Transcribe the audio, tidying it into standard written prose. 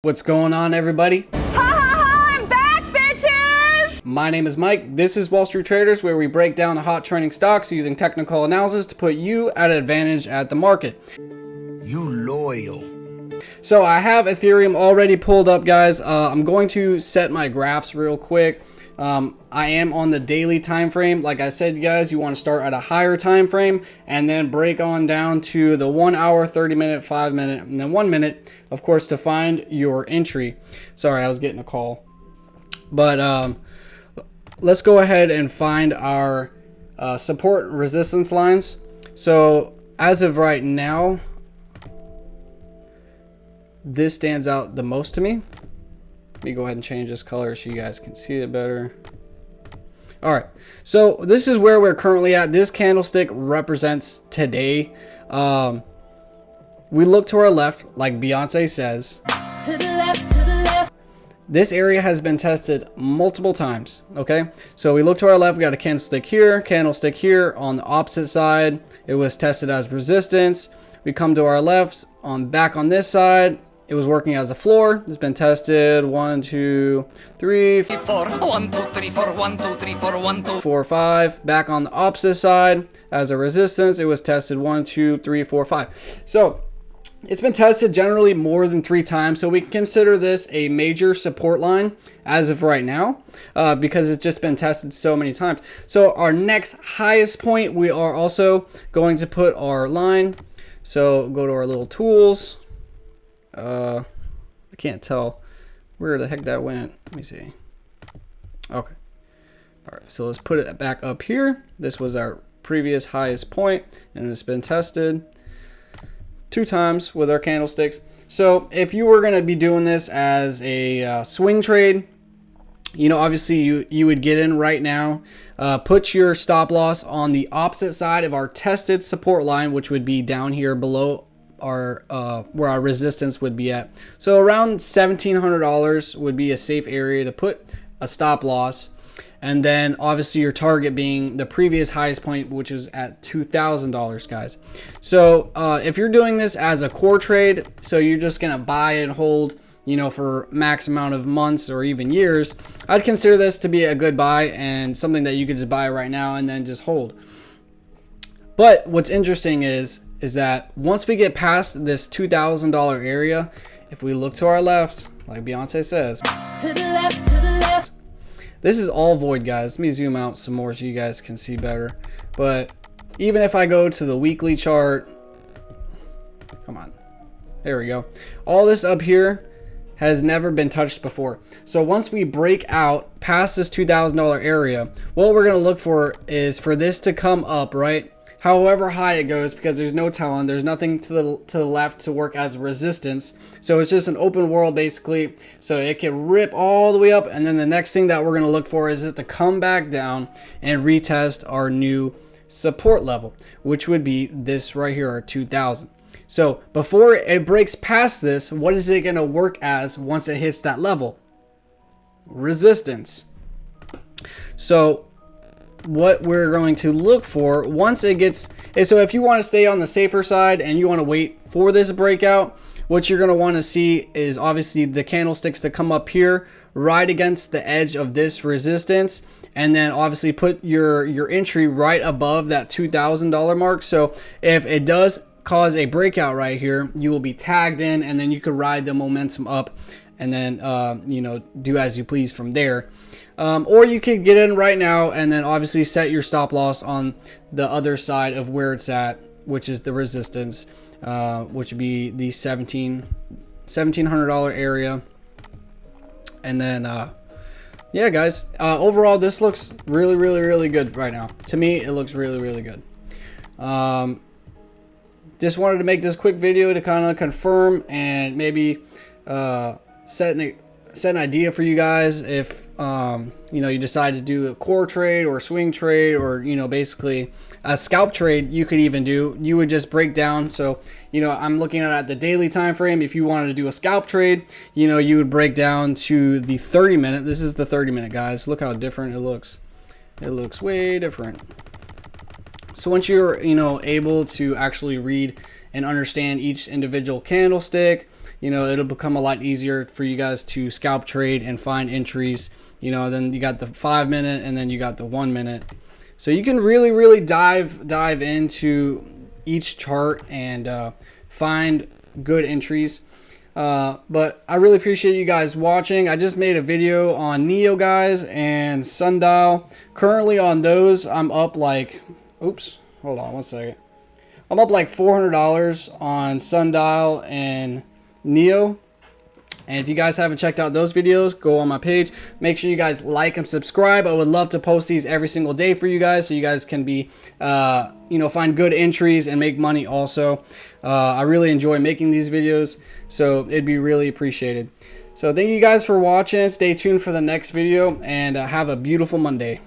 What's going on, everybody? Ha ha ha! I'm back, bitches! My name is Mike. This is Wall Street Traders, where we break down the hot trending stocks using technical analysis to put you at an advantage at the market. You loyal. So I have Ethereum already pulled up, guys. I'm going to set my graphs real quick. I am on the daily time frame. Like I said, guys, you want to start at a higher time frame and then break on down to the 1 hour, 30 minute, 5 minute, and then 1 minute, of course, to find your entry. Sorry, I was getting a call. But let's go ahead and find our support and resistance lines. So as of right now, this stands out the most to me. Let me go ahead and change this color so you guys can see it better. All right, so this is where we're currently at. This candlestick represents today. We look to our left, like Beyonce says. To the left, to the left. This area has been tested multiple times, okay? So we look to our left, we got a candlestick here. On the opposite side, it was tested as resistance. We come to our left, back on this side, it was working as a floor. It's been tested 1, 2, 3, 4, 1, 2, 3, 4, 1, 2, 3, 4, 1, 2, 4, 5. Back on the opposite side as a resistance, it was tested 1, 2, 3, 4, 5. So it's been tested generally more than 3 times. So we can consider this a major support line as of right now because it's just been tested so many times. So our next highest point, we are also going to put our line. So go to our little tools. I can't tell where the heck that went. Let me see. Okay. All right. So let's put it back up here. This was our previous highest point, and it's been tested 2 times with our candlesticks. So if you were going to be doing this as a swing trade, you know, obviously you would get in right now, put your stop loss on the opposite side of our tested support line, which would be down here below our where our resistance would be at. So around $1,700 would be a safe area to put a stop loss, and then obviously your target being the previous highest point, which was at $2,000, guys. So if you're doing this as a core trade, so you're just gonna buy and hold, you know, for max amount of months or even years, I'd consider this to be a good buy and something that you could just buy right now and then just hold. But what's interesting is that once we get past this $2,000 area, if we look to our left, like Beyonce says, To the left, to the left. this is all void, guys. Let me zoom out some more so you guys can see better. But even if I go to the weekly chart, come on, there we go. All this up here has never been touched before. So once we break out past this $2,000 area, what we're gonna look for is for this to come up, right? However high it goes, because there's no telling, there's nothing to the left to work as resistance. So it's just an open world basically. So it can rip all the way up, and then the next thing that we're gonna look for is it to come back down and retest our new support level, which would be this right here, our 2,000. So before it breaks past this, what is it gonna work as once it hits that level? Resistance. So what we're going to look for once it gets, so if you want to stay on the safer side and you want to wait for this breakout, what you're going to want to see is obviously the candlesticks to come up here right against the edge of this resistance, and then obviously put your entry right above that $2,000 mark. So if it does cause a breakout right here, you will be tagged in, and then you could ride the momentum up and then you know, do as you please from there. Or you could get in right now and then obviously set your stop loss on the other side of where it's at, which is the resistance, which would be the $1,700 area. And then yeah, guys, overall this looks really good right now. To me, it looks really good. Just wanted to make this quick video to kind of confirm and maybe set an idea for you guys if you know, you decide to do a core trade or a swing trade, or, you know, basically a scalp trade. You could even do, you would just break down. So, you know, I'm looking at the daily time frame. If you wanted to do a scalp trade, you know, you would break down to the 30 minute. This is the 30 minute, guys. Look how different it looks. It looks way different. So once you're, you know, able to actually read and understand each individual candlestick, you know, it'll become a lot easier for you guys to scalp trade and find entries. You know, then you got the 5 minute and then you got the 1 minute. So you can really dive into each chart and find good entries. But I really appreciate you guys watching. I just made a video on NEO, guys, and Sundial. Currently on those, I'm up like, oops, hold on one second. I'm up like $400 on Sundial and NEO. And if you guys haven't checked out those videos, go on my page. Make sure you guys like and subscribe. I would love to post these every single day for you guys, so you guys can be, you know, find good entries and make money also. I really enjoy making these videos, so it'd be really appreciated. So thank you guys for watching. Stay tuned for the next video, and have a beautiful Monday.